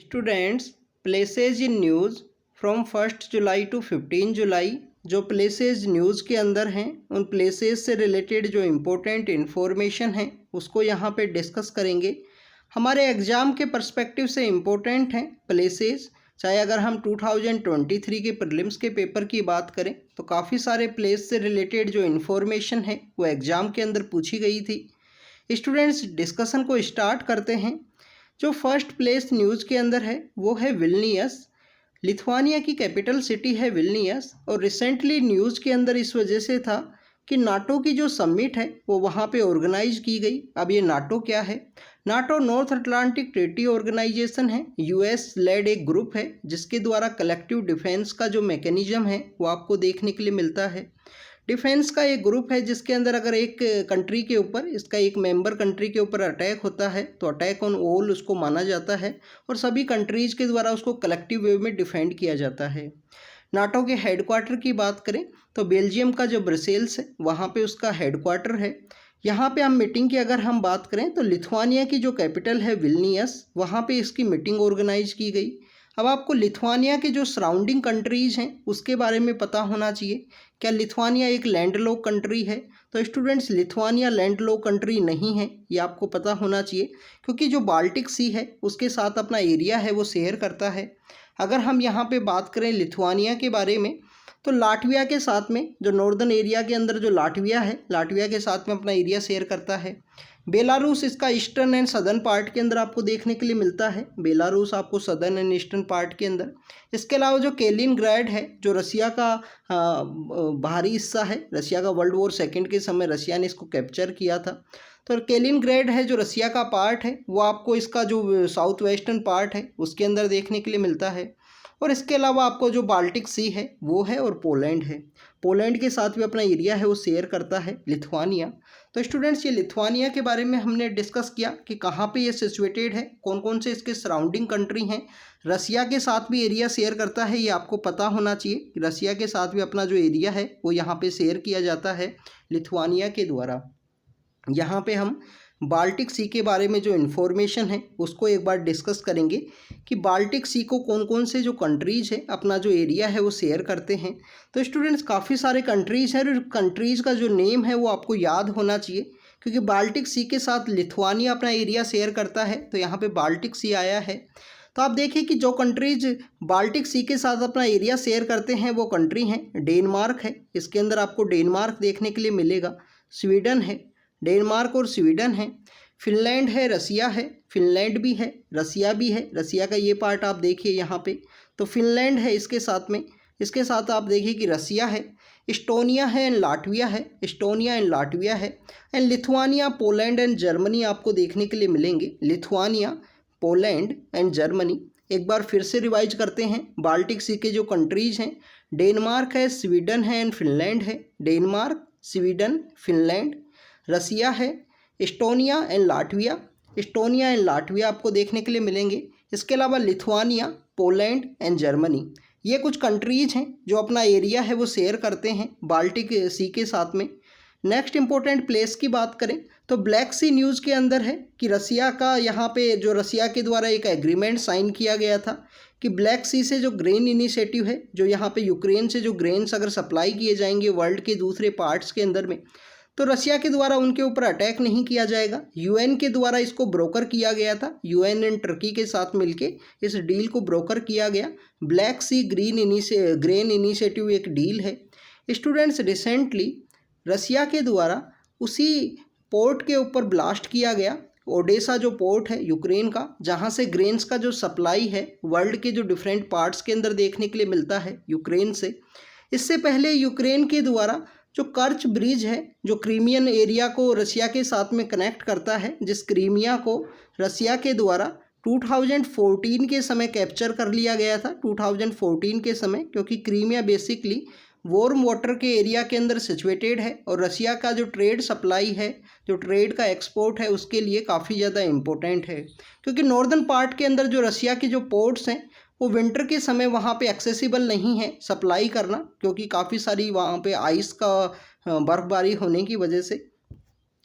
Students, places in news from 1 July to 15 July जो places news के अंदर हैं उन प्लेसेज से रिलेटेड जो इम्पोर्टेंट इन्फॉर्मेशन है उसको यहाँ पे डिस्कस करेंगे। हमारे एग्ज़ाम के पर्सपेक्टिव से इम्पोर्टेंट हैं प्लेसेज। चाहे अगर हम 2023 के प्रीलिम्स के पेपर की बात करें तो काफ़ी सारे प्लेस से रिलेटेड जो इन्फॉर्मेशन है वो एग्ज़ाम के अंदर पूछी गई थी। स्टूडेंट्स, डिस्कशन को स्टार्ट करते हैं। जो फर्स्ट प्लेस न्यूज़ के अंदर है वो है विल्नियस। लिथुआनिया की कैपिटल सिटी है विल्नियस, और रिसेंटली न्यूज़ के अंदर इस वजह से था कि नाटो की जो समिट है वो वहाँ पे ऑर्गेनाइज की गई। अब ये नाटो क्या है? NATO North Atlantic Treaty Organization है, यूएस लेड एक ग्रुप है जिसके द्वारा कलेक्टिव डिफेंस का जो मैकेनिज्म है वो आपको देखने के लिए मिलता है। डिफेंस का एक ग्रुप है जिसके अंदर अगर एक कंट्री के ऊपर, इसका एक मेंबर कंट्री के ऊपर अटैक होता है तो अटैक ऑन ऑल उसको माना जाता है और सभी कंट्रीज़ के द्वारा उसको कलेक्टिव वे में डिफेंड किया जाता है। नाटो के हेडक्वार्टर की बात करें तो बेल्जियम का जो ब्रसेल्स है वहाँ पे उसका हेडक्वार्टर है। यहाँ पे हम मीटिंग की अगर हम बात करें तो लिथुआनिया की जो कैपिटल है विल्नियस, वहाँ पे इसकी मीटिंग ऑर्गेनाइज की गई। अब आपको लिथुआनिया के जो सराउंडिंग कंट्रीज़ हैं उसके बारे में पता होना चाहिए। क्या लिथुआनिया एक लैंडलॉक कंट्री है? तो स्टूडेंट्स, लिथुआनिया लैंडलॉक कंट्री नहीं है, ये आपको पता होना चाहिए, क्योंकि जो बाल्टिक सी है उसके साथ अपना एरिया है वो शेयर करता है। अगर हम यहाँ पे बात करें लिथुआनिया के बारे में तो लाटविया के साथ में, जो नॉर्दर्न एरिया के अंदर जो लाटविया है, लाटविया के साथ में अपना एरिया शेयर करता है। बेलारूस इसका ईस्टर्न एंड सदर्न पार्ट के अंदर आपको देखने के लिए मिलता है। बेलारूस आपको सदर्न एंड ईस्टर्न पार्ट के अंदर। इसके अलावा जो कैलिनग्रैड है जो रसिया का बाहरी हिस्सा है, रसिया का वर्ल्ड वॉर सेकेंड के समय रसिया ने इसको कैप्चर किया था। तो कैलिनग्रैड है जो रसिया का पार्ट है वो आपको इसका जो साउथ वेस्टर्न पार्ट है उसके अंदर देखने के लिए मिलता है। और इसके अलावा आपको जो बाल्टिक सी है वो है, और पोलैंड है। पोलैंड के साथ भी अपना एरिया है वो शेयर करता है लिथुआनिया। तो स्टूडेंट्स, ये लिथुआनिया के बारे में हमने डिस्कस किया कि कहाँ पे ये सिचुएटेड है, कौन कौन से इसके सराउंडिंग कंट्री हैं। रसिया के साथ भी एरिया शेयर करता है, ये आपको पता होना चाहिए कि रसिया के साथ भी अपना जो एरिया है वो यहाँ पे शेयर किया जाता है लिथुआनिया के द्वारा। यहाँ पे हम बाल्टिक सी के बारे में जो इन्फॉर्मेशन है उसको एक बार डिस्कस करेंगे कि बाल्टिक सी को कौन कौन से जो कंट्रीज़ है अपना जो एरिया है वो शेयर करते हैं। तो स्टूडेंट्स, काफ़ी सारे कंट्रीज़ हैं और कंट्रीज़ का जो नेम है वो आपको याद होना चाहिए, क्योंकि बाल्टिक सी के साथ लिथुआनिया अपना एरिया शेयर करता है तो यहाँ पे बाल्टिक सी आया है। तो आप देखिए कि जो कंट्रीज बाल्टिक सी के साथ अपना एरिया शेयर करते हैं वो कंट्री हैं। डेनमार्क है, इसके अंदर आपको डेनमार्क देखने के लिए मिलेगा। स्वीडन है, डेनमार्क और स्वीडन है। फिनलैंड है, रसिया है, फिनलैंड भी है, रसिया भी है। रसिया का ये पार्ट आप देखिए यहाँ पे, तो फिनलैंड है इसके साथ में। इसके साथ आप देखिए कि रसिया है, इस्टोनिया है एंड लाटविया है, इस्टोनिया एंड लाटविया है। And Lithuania, Poland and Germany आपको देखने के लिए मिलेंगे। Lithuania, Poland and Germany. एक बार फिर से रिवाइज करते हैं बाल्टिक सी के जो कंट्रीज़ हैं। डेनमार्क है, स्वीडन है एंड फिनलैंड है। Denmark, Sweden, Finland. रसिया है, Estonia and Latvia. Estonia and Latvia आपको देखने के लिए मिलेंगे। इसके अलावा लिथुआनिया, पोलैंड एंड जर्मनी, ये कुछ कंट्रीज़ हैं जो अपना एरिया है वो शेयर करते हैं बाल्टिक सी के साथ में। नेक्स्ट इंपॉर्टेंट प्लेस की बात करें तो ब्लैक सी न्यूज़ के अंदर है कि रसिया का, यहाँ पे जो रसिया के द्वारा एक एग्रीमेंट साइन किया गया था कि ब्लैक सी से जो ग्रेन इनिशिएटिव है, जो यहाँ पे यूक्रेन से जो ग्रेन्स अगर सप्लाई किए जाएंगे वर्ल्ड के दूसरे पार्ट्स के अंदर में, तो रसिया के द्वारा उनके ऊपर अटैक नहीं किया जाएगा। यूएन के द्वारा इसको ब्रोकर किया गया था। यूएन एंड टर्की के साथ मिलके इस डील को ब्रोकर किया गया। ब्लैक सी ग्रेन इनिशिएटिव एक डील है। स्टूडेंट्स, रिसेंटली रसिया के द्वारा उसी पोर्ट के ऊपर ब्लास्ट किया गया, ओडेसा जो पोर्ट है यूक्रेन का, जहां से ग्रेन्स का जो सप्लाई है वर्ल्ड के जो डिफरेंट पार्ट्स के अंदर देखने के लिए मिलता है यूक्रेन से। इससे पहले यूक्रेन के द्वारा जो कर्च ब्रिज है, जो क्रीमियन एरिया को रसिया के साथ में कनेक्ट करता है, जिस क्रीमिया को रसिया के द्वारा 2014 के समय कैप्चर कर लिया गया था। 2014 के समय, क्योंकि क्रीमिया बेसिकली वार्म वाटर के एरिया के अंदर सिचुएटेड है और रसिया का जो ट्रेड सप्लाई है, जो ट्रेड का एक्सपोर्ट है, उसके लिए काफ़ी ज़्यादा इम्पोर्टेंट है। क्योंकि नॉर्दर्न पार्ट के अंदर जो रसिया के जो पोर्ट्स हैं वो विंटर के समय वहाँ पे एक्सेसिबल नहीं है सप्लाई करना, क्योंकि काफ़ी सारी वहाँ पे आइस का बर्फबारी होने की वजह से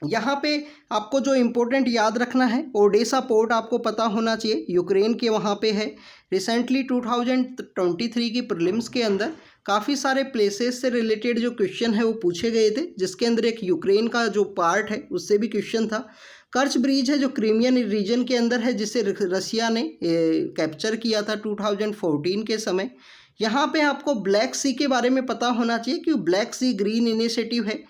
यहाँ पे आपको जो इम्पोर्टेंट याद रखना है, ओडेसा पोर्ट आपको पता होना चाहिए, यूक्रेन के वहाँ पे है। रिसेंटली 2023 की प्रीलिम्स के अंदर काफ़ी सारे प्लेसेस से रिलेटेड जो क्वेश्चन है वो पूछे गए थे, जिसके अंदर एक यूक्रेन का जो पार्ट है उससे भी क्वेश्चन था। कर्च ब्रिज है जो क्रीमियन रीजन के अंदर है, जिसे रसिया ने कैप्चर किया था 2014 के समय। यहाँ पे आपको ब्लैक सी के बारे में पता होना चाहिए कि ब्लैक सी ग्रीन इनिशिएटिव है।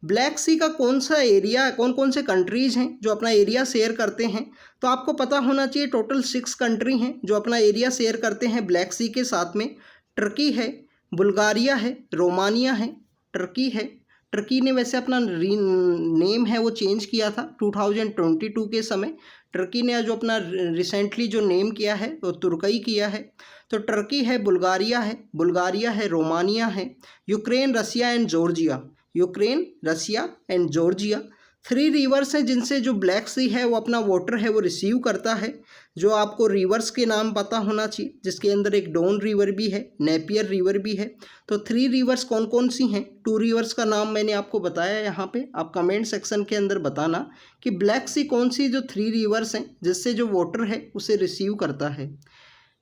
ब्लैक सी का कौन सा एरिया, कौन कौन से कंट्रीज़ हैं जो अपना एरिया शेयर करते हैं, तो आपको पता होना चाहिए टोटल 6 कंट्री हैं जो अपना एरिया शेयर करते हैं ब्लैक सी के साथ में। टर्की है, बुल्गारिया है, रोमानिया है, टर्की है। टर्की ने वैसे अपना नेम है वो चेंज किया था 2022 के समय। टर्की ने जो अपना रिसेंटली जो नेम किया है वो तुर्कई किया है। तो टर्की है, बुल्गारिया है, रोमानिया है, Ukraine, Russia and Georgia. Ukraine, Russia and Georgia 3 rivers हैं जिनसे जो ब्लैक सी है वो अपना वाटर है वो रिसीव करता है। जो आपको रिवर्स के नाम पता होना चाहिए, जिसके अंदर एक डॉन रिवर भी है, नेपियर रिवर भी है। तो 3 रिवर्स कौन कौन सी हैं? 2 रिवर्स का नाम मैंने आपको बताया यहाँ पे, आप कमेंट सेक्शन के अंदर बताना कि ब्लैक सी कौन सी जो 3 रिवर्स हैं जिससे जो वाटर है उसे रिसीव करता है।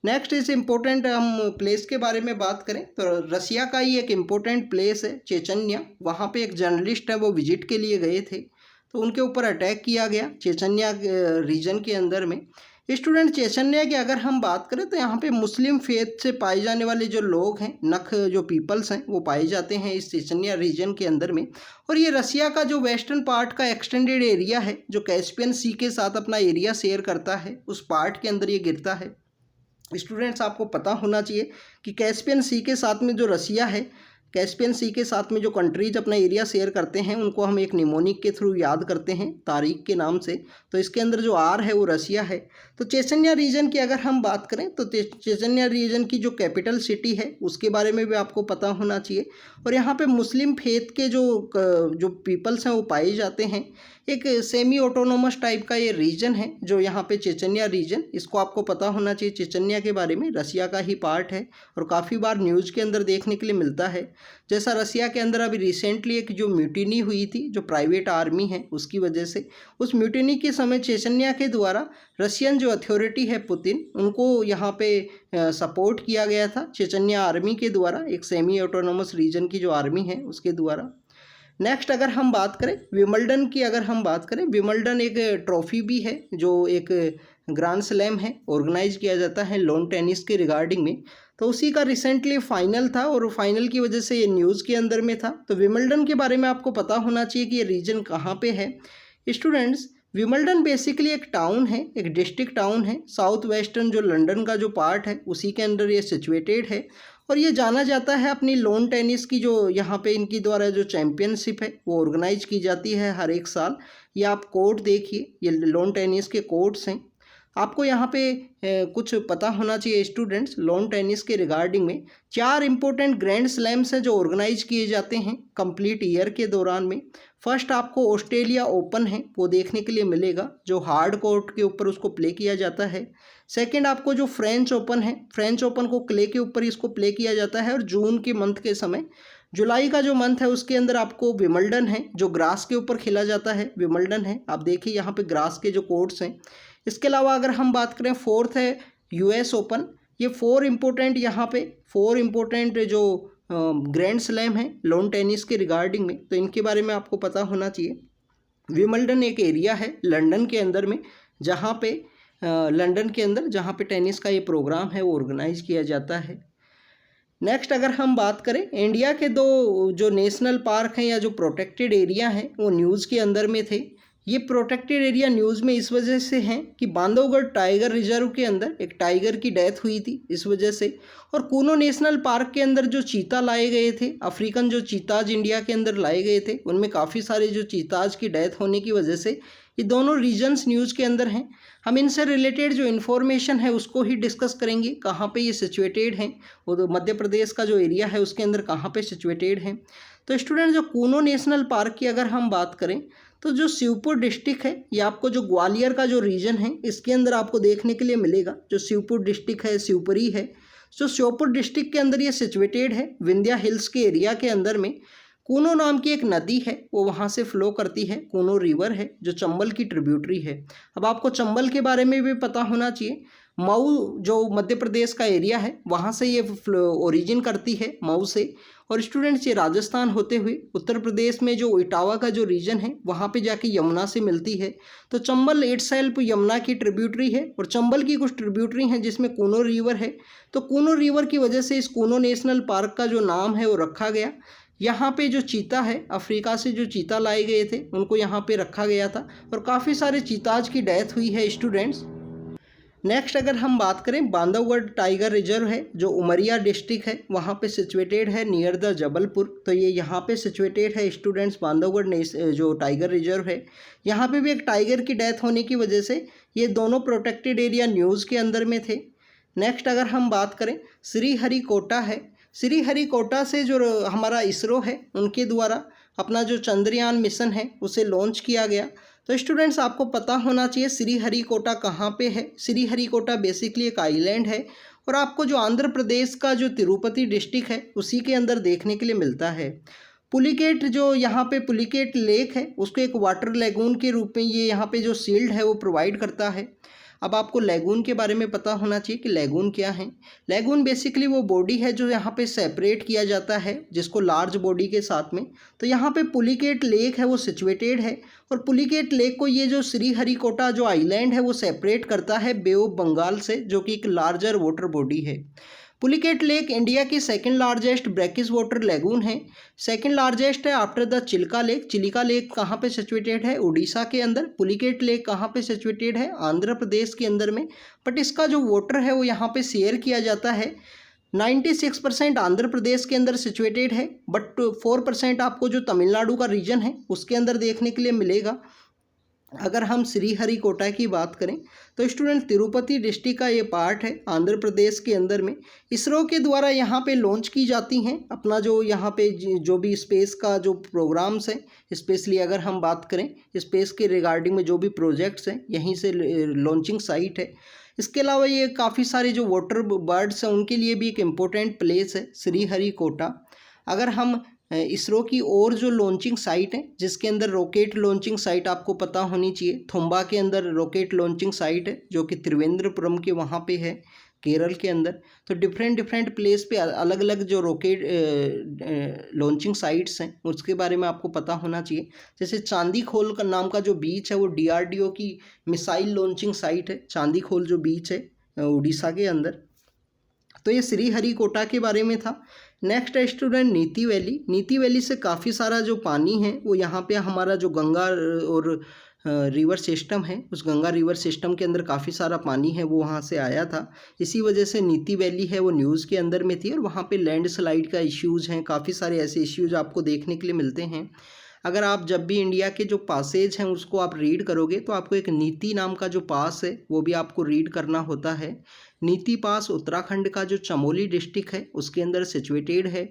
नेक्स्ट इज इम्पोर्टेंट, हम प्लेस के बारे में बात करें तो रसिया का ही एक इम्पोर्टेंट प्लेस है चेचन्या। वहाँ पे एक जर्नलिस्ट है वो विजिट के लिए गए थे, तो उनके ऊपर अटैक किया गया चेचन्या रीजन के अंदर में। स्टूडेंट, चेचन्या की अगर हम बात करें तो यहाँ पे मुस्लिम फेथ से पाए जाने वाले जो लोग हैं, नख जो पीपल्स हैं वो पाए जाते हैं इस चेचन्या रीजन के अंदर में। और ये रसिया का जो वेस्टर्न पार्ट का एक्सटेंडेड एरिया है जो कैस्पियन सी के साथ अपना एरिया शेयर करता है, उस पार्ट के अंदर ये गिरता है। स्टूडेंट्स, आपको पता होना चाहिए कि कैस्पियन सी के साथ में जो रसिया है, कैस्पियन सी के साथ में जो कंट्रीज अपना एरिया शेयर करते हैं उनको हम एक निमोनिक के थ्रू याद करते हैं, तारीख के नाम से। तो इसके अंदर जो आर है वो रसिया है। तो चेचन्या रीजन की अगर हम बात करें तो चेचन्या रीजन की जो कैपिटल सिटी है उसके बारे में भी आपको पता होना चाहिए। और यहाँ पे मुस्लिम फेथ के जो पीपल्स हैं वो पाए जाते हैं। एक सेमी ऑटोनोमस टाइप का ये रीजन है जो यहाँ पे चेचन्या रीजन, इसको आपको पता होना चाहिए चेचन्या के बारे में, रसिया का ही पार्ट है और काफ़ी बार न्यूज़ के अंदर देखने के लिए मिलता है। जैसा रसिया के अंदर अभी रिसेंटली एक जो म्यूटिनी हुई थी जो प्राइवेट आर्मी है उसकी वजह से, उस म्यूटिनी के समय चेचन्या के द्वारा रशियन जो अथॉरिटी है पुतिन, उनको यहाँ पे सपोर्ट किया गया था चेचन्या आर्मी के द्वारा, एक सेमी ऑटोनोमस रीजन की जो आर्मी है उसके द्वारा। नेक्स्ट अगर हम बात करें विंबलडन की, अगर हम बात करें, विंबलडन एक ट्रॉफी भी है जो एक ग्रैंड स्लैम है, ऑर्गेनाइज किया जाता है लॉन टेनिस के रिगार्डिंग में। तो उसी का रिसेंटली फाइनल था और फाइनल की वजह से ये न्यूज़ के अंदर में था। तो विंबलडन के बारे में आपको पता होना चाहिए कि ये रीजन कहाँ पे है। स्टूडेंट्स, विंबलडन बेसिकली एक टाउन है, एक डिस्ट्रिक्ट टाउन है, साउथ वेस्टर्न जो लंदन का जो पार्ट है उसी के अंदर ये सिचुएटेड है। और ये जाना जाता है अपनी लॉन टेनिस की, जो यहाँ पे इनकी द्वारा जो चैम्पियनशिप है वो ऑर्गेनाइज की जाती है हर एक साल। ये आप कोर्ट देखिए, ये लॉन टेनिस के कोर्ट्स हैं। आपको यहाँ पे कुछ पता होना चाहिए स्टूडेंट्स, लॉन टेनिस के रिगार्डिंग में 4 इंपॉर्टेंट ग्रैंड स्लैम्स हैं जो ऑर्गेनाइज किए जाते हैं कंप्लीट ईयर के दौरान में। फर्स्ट आपको ऑस्ट्रेलिया ओपन है वो देखने के लिए मिलेगा, जो हार्ड कोर्ट के ऊपर उसको प्ले किया जाता है। सेकंड आपको जो फ्रेंच ओपन है, फ्रेंच ओपन को क्ले के ऊपर इसको प्ले किया जाता है और जून के मंथ के समय, जुलाई का जो मंथ है उसके अंदर आपको विंबलडन है जो ग्रास के ऊपर खेला जाता है, विंबलडन है। आप देखिए यहाँ पे ग्रास के जो कोर्ट्स हैं। इसके अलावा अगर हम बात करें फोर्थ है यूएस ओपन। ये 4 इंपॉर्टेंट यहाँ पे 4 इंपॉर्टेंट जो ग्रैंड स्लैम है लॉन टेनिस के रिगार्डिंग में, तो इनके बारे में आपको पता होना चाहिए। विंबलडन एक एरिया है लंदन के अंदर में जहाँ पे लंदन के अंदर जहाँ पे टेनिस का ये प्रोग्राम है वो ऑर्गेनाइज किया जाता है। नेक्स्ट अगर हम बात करें, इंडिया के 2 जो नेशनल पार्क हैं या जो प्रोटेक्टेड एरिया हैं वो न्यूज़ के अंदर में थे। ये प्रोटेक्टेड एरिया न्यूज़ में इस वजह से हैं कि बांधवगढ़ टाइगर रिजर्व के अंदर एक टाइगर की डेथ हुई थी इस वजह से। और कूनो नेशनल पार्क के अंदर जो चीता लाए गए थे, अफ्रीकन जो चीताज इंडिया के अंदर लाए गए थे, उनमें काफ़ी सारे जो चीताज की डेथ होने की वजह से ये दोनों रीजन्स न्यूज़ के अंदर हैं। हम इनसे रिलेटेड जो इन्फॉर्मेशन है उसको ही डिस्कस करेंगे, कहाँ पे ये सिचुएटेड हैं, वो तो मध्य प्रदेश का जो एरिया है उसके अंदर कहाँ पे सिचुएटेड हैं। तो स्टूडेंट, जो कूनो नेशनल पार्क की अगर हम बात करें तो जो शिवपुर डिस्ट्रिक्ट है, ये आपको जो ग्वालियर का जो रीजन है इसके अंदर आपको देखने के लिए मिलेगा। जो शिवपुर डिस्ट्रिक्ट है, शिवपुरी है, जो श्योपुर डिस्ट्रिक्ट के अंदर ये सिचुएटेड है विंध्या हिल्स के एरिया के अंदर में। कूनो नाम की एक नदी है वो वहाँ से फ्लो करती है, कूनो रिवर है जो चंबल की ट्रिब्यूटरी है। अब आपको चंबल के बारे में भी पता होना चाहिए। मऊ जो मध्य प्रदेश का एरिया है वहाँ से ये ओरिजिन करती है, मऊ से। और स्टूडेंट्स ये राजस्थान होते हुए उत्तर प्रदेश में जो इटावा का जो रीजन है वहाँ पे जाके यमुना से मिलती है। तो चंबल इटसेल्फ यमुना की ट्रिब्यूटरी है और चंबल की कुछ ट्रिब्यूटरी हैं जिसमें कूनो रिवर है। तो कूनो रिवर की वजह से इस कूनो नेशनल पार्क का जो नाम है वो रखा गया। यहाँ पे जो चीता है, अफ्रीका से जो चीता लाए गए थे उनको यहाँ पे रखा गया था और काफ़ी सारे चीताज की डेथ हुई है स्टूडेंट्स। नेक्स्ट अगर हम बात करें, बांधवगढ़ टाइगर रिजर्व है जो उमरिया डिस्ट्रिक्ट है वहाँ पे सिचुएटेड है नियर द जबलपुर। तो ये यहाँ पे सिचुएटेड है स्टूडेंट्स, बांधवगढ़ जो टाइगर रिजर्व है। यहाँ पे भी एक टाइगर की डेथ होने की वजह से ये दोनों प्रोटेक्टेड एरिया न्यूज़ के अंदर में थे। नेक्स्ट अगर हम बात करें, श्रीहरिकोटा है। श्रीहरिकोटा से जो हमारा इसरो है उनके द्वारा अपना जो चंद्रयान मिशन है उसे लॉन्च किया गया। तो स्टूडेंट्स आपको पता होना चाहिए श्रीहरिकोटा कहाँ पे है। श्रीहरिकोटा बेसिकली एक आइलैंड है और आपको जो आंध्र प्रदेश का जो तिरुपति डिस्ट्रिक्ट है उसी के अंदर देखने के लिए मिलता है। पुलिकेट जो यहाँ पे पुलिकेट लेक है उसको एक वाटर लेगून के रूप में ये यहाँ पे जो शील्ड है वो प्रोवाइड करता है। अब आपको लेगून के बारे में पता होना चाहिए कि लेगून क्या है। लेगून बेसिकली वो बॉडी है जो यहाँ पे सेपरेट किया जाता है जिसको लार्ज बॉडी के साथ में। तो यहाँ पे पुलिकेट लेक है वो सिचुएटेड है और पुलिकेट लेक को ये जो श्रीहरिकोटा जो आइलैंड है वो सेपरेट करता है बे ऑफ बंगाल से, जो कि एक लार्जर वाटर बॉडी है। पुलिकेट लेक इंडिया की second largest brackish water lagoon है। सेकंड लार्जेस्ट है after the Chilka lake. Chilka lake कहाँ पे सिचुएटेड है? उड़ीसा के अंदर। पुलिकेट लेक कहाँ पे सिचुएटेड है? आंध्र प्रदेश के अंदर में। बट इसका जो वाटर है वो यहाँ पे शेयर किया जाता है। 96% आंध्र प्रदेश के अंदर सिचुएटेड है बट 4% आपको जो तमिलनाडु का रीजन है उसके अंदर देखने के लिए मिलेगा। अगर हम श्रीहरिकोटा की बात करें तो स्टूडेंट तिरुपति डिस्ट्रिक्ट का ये पार्ट है आंध्र प्रदेश के अंदर में। इसरो के द्वारा यहाँ पे लॉन्च की जाती हैं अपना जो यहाँ पे जो भी स्पेस का जो प्रोग्राम्स हैं, स्पेशली अगर हम बात करें स्पेस के रिगार्डिंग में जो भी प्रोजेक्ट्स हैं यहीं से लॉन्चिंग साइट है। इसके अलावा ये काफ़ी सारे जो वाटर बर्ड्स हैं उनके लिए भी एक इम्पोर्टेंट प्लेस है श्रीहरिकोटा। अगर हम इसरो की और जो लॉन्चिंग साइट है जिसके अंदर रॉकेट लॉन्चिंग साइट आपको पता होनी चाहिए, थुम्बा के अंदर रॉकेट लॉन्चिंग साइट है जो कि त्रिवेंद्रपुरम के वहाँ पे है केरल के अंदर। तो डिफरेंट प्लेस पे अलग अलग जो रॉकेट लॉन्चिंग साइट्स हैं उसके बारे में आपको पता होना चाहिए। जैसे चांदी खोल का नाम का जो बीच है वो DRDO की मिसाइल लॉन्चिंग साइट है। चांदी खोल जो बीच है उड़ीसा के अंदर। तो ये श्रीहरिकोटा के बारे में था। नेक्स्ट है स्टूडेंट नीति वैली। नीति वैली से काफ़ी सारा जो पानी है वो यहाँ पे हमारा जो गंगा और रिवर सिस्टम है उस गंगा रिवर सिस्टम के अंदर काफ़ी सारा पानी है वो वहाँ से आया था। इसी वजह से नीति वैली है वो न्यूज़ के अंदर में थी और वहाँ पे लैंडस्लाइड का इश्यूज़ हैं, काफ़ी सारे ऐसे इश्यूज़ आपको देखने के लिए मिलते हैं। अगर आप जब भी इंडिया के जो पासेज हैं उसको आप रीड करोगे तो आपको एक नीति नाम का जो पास है वो भी आपको रीड करना होता है। नीति पास उत्तराखंड का जो चमोली डिस्ट्रिक्ट है उसके अंदर सिचुएटेड है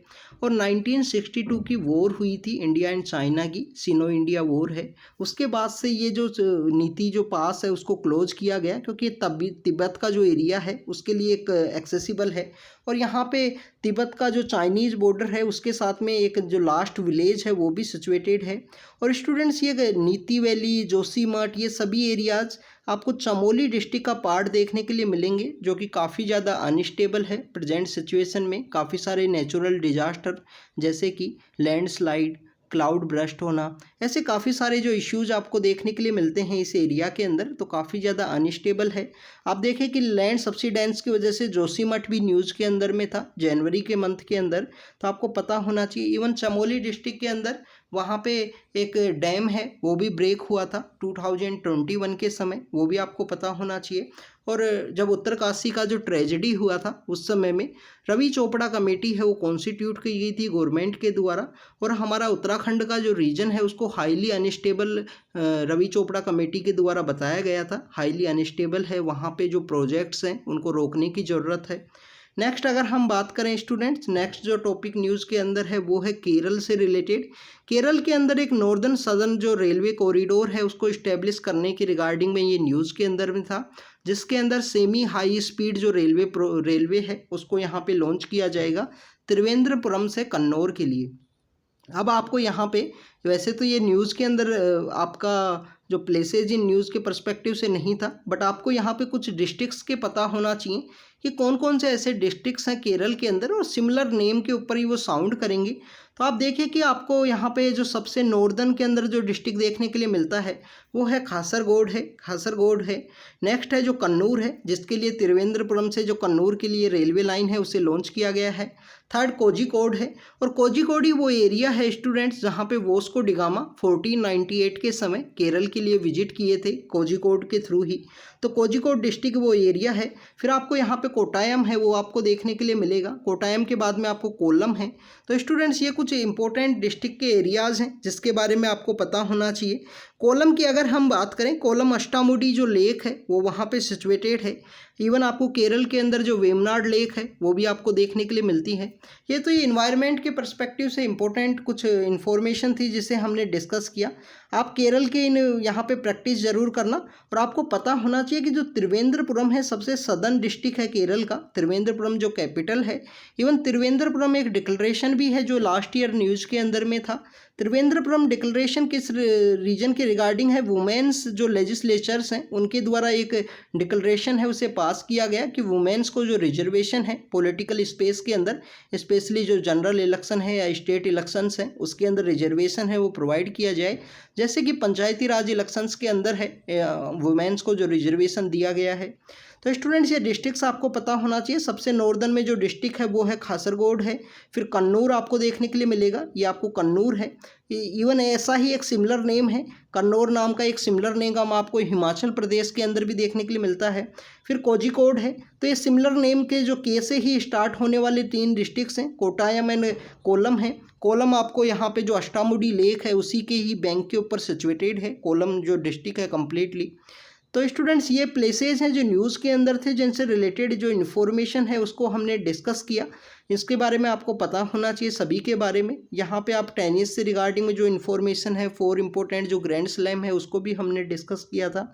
और 1962 की वॉर हुई थी इंडिया एंड चाइना की, सिनो इंडिया वॉर है। उसके बाद से ये जो नीति जो पास है उसको क्लोज किया गया क्योंकि तिब्बत का जो एरिया है उसके लिए एक एक्सेसिबल है और यहाँ पे तिब्बत का जो चाइनीज़ बॉर्डर है उसके साथ में एक जो लास्ट विलेज है वो भी सिचुएटेड है। और स्टूडेंट्स ये नीति वैली, जोशीमठ, ये सभी एरियाज़ आपको चमोली डिस्ट्रिक्ट का पार्ट देखने के लिए मिलेंगे जो कि काफ़ी ज़्यादा अनस्टेबल है प्रेजेंट सिचुएशन में। काफ़ी सारे नेचुरल डिजास्टर जैसे कि लैंडस्लाइड, क्लाउड ब्रस्ट होना, ऐसे काफ़ी सारे जो इश्यूज आपको देखने के लिए मिलते हैं इस एरिया के अंदर। तो काफ़ी ज़्यादा अनस्टेबल है। आप देखें कि लैंड सब्सिडेंस की वजह से जोशीमठ भी न्यूज़ के अंदर में था जनवरी के मंथ के अंदर। तो आपको पता होना चाहिए इवन चमोली डिस्ट्रिक्ट के अंदर वहाँ पे एक डैम है वो भी ब्रेक हुआ था 2021 के समय, वो भी आपको पता होना चाहिए। और जब उत्तरकाशी का जो ट्रेजेडी हुआ था उस समय में रवि चोपड़ा कमेटी है वो कॉन्स्टिट्यूट की गई थी गवर्नमेंट के द्वारा और हमारा उत्तराखंड का जो रीजन है उसको highly unstable Ravi Chopra committee के द्वारा बताया गया था। हाईली अनस्टेबल है, वहाँ पे जो प्रोजेक्ट्स हैं उनको रोकने की ज़रूरत है। नेक्स्ट अगर हम बात करें स्टूडेंट्स, नेक्स्ट जो टॉपिक न्यूज़ के अंदर है वो है केरल से रिलेटेड। केरल के अंदर एक नॉर्दर्न सदर्न जो रेलवे कॉरिडोर है उसको इस्टेब्लिश करने की रिगार्डिंग में ये न्यूज़ के अंदर में था, जिसके अंदर सेमी हाई स्पीड जो रेलवे है उसको यहाँ पे लॉन्च किया जाएगा त्रिवेंद्रपुरम से कन्नौर के लिए। अब आपको यहाँ पे वैसे तो ये न्यूज़ के अंदर आपका जो प्लेसेज इन न्यूज़ के पर्सपेक्टिव से नहीं था, बट आपको यहाँ पे कुछ डिस्ट्रिक्ट्स के पता होना चाहिए कि कौन कौन से ऐसे डिस्ट्रिक्ट्स हैं केरल के अंदर और सिमिलर नेम के ऊपर ही वो साउंड करेंगे। तो आप देखिए कि आपको यहाँ पे जो सबसे नॉर्दर्न के अंदर जो डिस्ट्रिक्ट देखने के लिए मिलता है वो है खासरगोड है। नेक्स्ट है जो कन्नूर है, जिसके लिए त्रिवेंद्रपुरम से जो कन्नूर के लिए रेलवे लाइन है उसे लॉन्च किया गया है। थर्ड कोझिकोड है, और कोझिकोड ही वो एरिया है स्टूडेंट्स जहाँ पे वास्को डी गामा 1498 के समय केरल के लिए विजिट किए थे कोझिकोड के थ्रू ही। तो कोझिकोड डिस्ट्रिक्ट वो एरिया है। फिर आपको यहाँ पे कोटायम है वो आपको देखने के लिए मिलेगा। कोटायम के बाद में आपको कोल्लम है। तो स्टूडेंट्स ये कुछ इंपॉर्टेंट डिस्ट्रिक्ट के एरियाज़ हैं जिसके बारे में आपको पता होना चाहिए। कोल्लम की अगर हम बात करें, कोल्लम अष्टामुडी जो लेक है वो वहाँ पे सिचुएटेड है। इवन आपको केरल के अंदर जो वेमनाड लेक है वो भी आपको देखने के लिए मिलती है। ये इन्वायरमेंट के पर्सपेक्टिव से इम्पोर्टेंट कुछ इन्फॉर्मेशन थी जिसे हमने डिस्कस किया। आप केरल के इन यहाँ पे प्रैक्टिस ज़रूर करना, और आपको पता होना चाहिए कि जो त्रिवेंद्रपुरम है सबसे सदर्न डिस्ट्रिक्ट है केरल का। त्रिवेंद्रपुरम जो कैपिटल है, इवन त्रिवेंद्रपुरम एक डिक्लेरेशन भी है जो लास्ट ईयर न्यूज़ के अंदर में था। त्रिवेंद्रपुरम डिक्लेरेशन किस रीजन के रिगार्डिंग है? वुमेन्स जो लेजिस्लेचर्स हैं उनके द्वारा एक डिक्लेरेशन है उसे पास किया गया कि वुमेन्स को जो रिजर्वेशन है पॉलिटिकल स्पेस के अंदर, स्पेशली जो जनरल इलेक्शन है या स्टेट इलेक्शंस हैं उसके अंदर रिजर्वेशन है वो प्रोवाइड किया जाए। जैसे कि पंचायती राज इलेक्शंस के अंदर है वुमेन्स को जो रिजर्वेशन दिया गया है। तो स्टूडेंट्स ये डिस्ट्रिक्ट्स आपको पता होना चाहिए। सबसे नॉर्दर्न में जो डिस्ट्रिक्ट है वो है खासरगोड है। फिर कन्नूर आपको देखने के लिए मिलेगा, ये आपको कन्नूर है। इवन ऐसा ही एक सिमिलर नेम है, कन्नौर नाम का एक सिमिलर नेम आपको हिमाचल प्रदेश के अंदर भी देखने के लिए मिलता है। फिर कोझिकोड है। तो ये सिमिलर नेम के जो के से ही स्टार्ट होने वाले 3 डिस्ट्रिक्ट्स हैं, कोटायम एंड कोल्लम है। कोल्लम आपको यहाँ पे जो अष्टामुडी लेक है उसी के ही बैंक के ऊपर सिचुएटेड है कोल्लम जो डिस्ट्रिक्ट है कम्प्लीटली। तो स्टूडेंट्स ये प्लेसेस हैं जो न्यूज़ के अंदर थे, जिनसे रिलेटेड जो इन्फॉर्मेशन है उसको हमने डिस्कस किया। इसके बारे में आपको पता होना चाहिए सभी के बारे में। यहाँ पे आप टेनिस से रिगार्डिंग में जो इन्फॉर्मेशन है 4 इंपॉर्टेंट जो ग्रैंड स्लैम है उसको भी हमने डिस्कस किया था।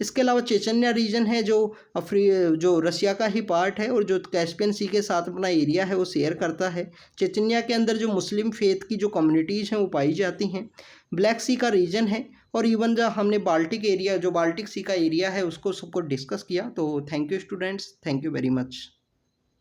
इसके अलावा चेचन्या रीजन है जो रसिया का ही पार्ट है और जो कैस्पियन सी के साथ अपना एरिया है वो शेयर करता है। चेचन्या के अंदर जो मुस्लिम फेथ की जो कम्युनिटीज़ हैं वो पाई जाती हैं। ब्लैक सी का रीजन है, और इवन जो हमने बाल्टिक एरिया जो बाल्टिक सी का एरिया है उसको सबको डिस्कस किया। तो thank you students, thank you very much.